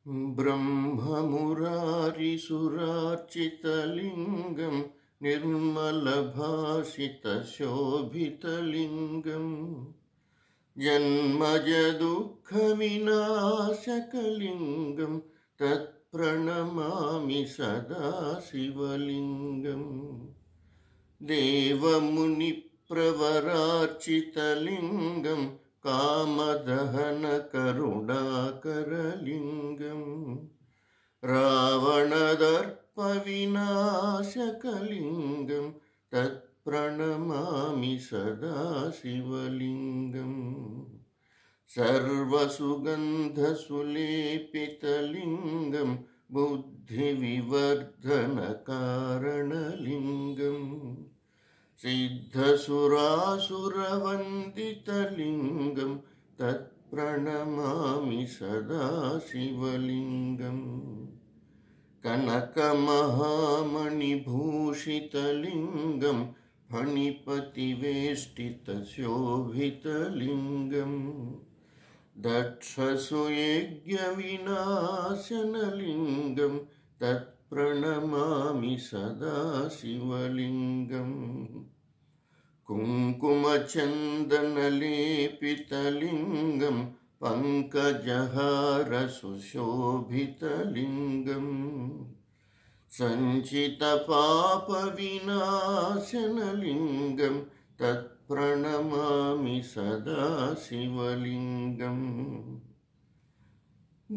ब्रह्ममुरारिसुरार्चितलिङ्गं निर्मलभासितशोभितलिङ्गं जन्मजदुःखविनाशकलिङ्गं तत्प्रणमामि सदा शिवलिङ्गं देवमुनिप्रवरार्चितलिङ्गं कामदहनकरुणाकरलिङ्गं रावणदर्पविनाशकलिङ्गं तत्प्रणमामि सदा शिवलिङ्गं सर्वसुगन्धसुलेपितलिङ्गं बुद्धिविवर्धनकारणलिङ्गं सिद्धसुरासुरवन्दितलिङ्गं तत्प्रणमामि सदा शिवलिङ्गं कनकमहामणिभूषितलिङ्गं फणिपतिवेष्टितशोभितलिङ्गं दक्षसुयज्ञविनाशनलिङ्गं तत्प्रणमामि सदा शिवलिङ्गं कुङ्कुमचन्दनलेपितलिङ्गं पङ्कजहारसुशोभितलिङ्गं सञ्चितपापविनाशनलिङ्गं तत्प्रणमामि सदा शिवलिङ्गं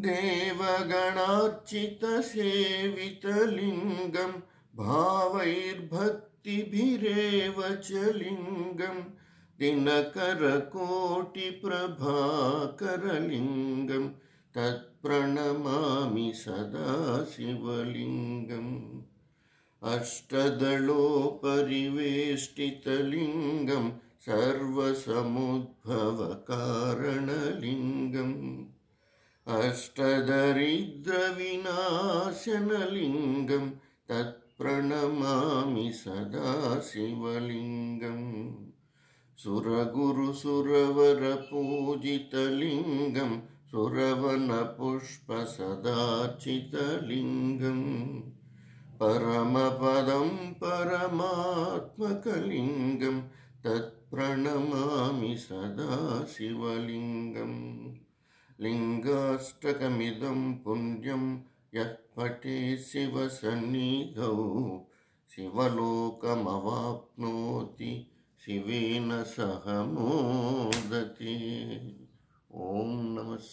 देवगणार्चितसेवितलिङ्गं भावैर्भक्तिभिरेव च लिङ्गं दिनकरकोटिप्रभाकरलिङ्गं तत्प्रणमामि सदा शिवलिङ्गम् अष्टदलोपरिवेष्टितलिङ्गं सर्वसमुद्भवकारणलिङ्गम् अष्टदरिद्रविनाशनलिङ्गं तत्प्रणमामि सदा शिवलिङ्गम् सुरगुरुसुरवरपूजितलिङ्गं सुरवनपुष्पसदार्चितलिङ्गं परमपदं परमात्मकलिङ्गं तत्प्रणमामि सदा शिवलिङ्गं लिङ्गाष्टकमिदं पुण्यं यः पठेत् शिवसन्निधौ शिवलोकमवाप्नोति शिवेन सह मोदते। ॐ नमः।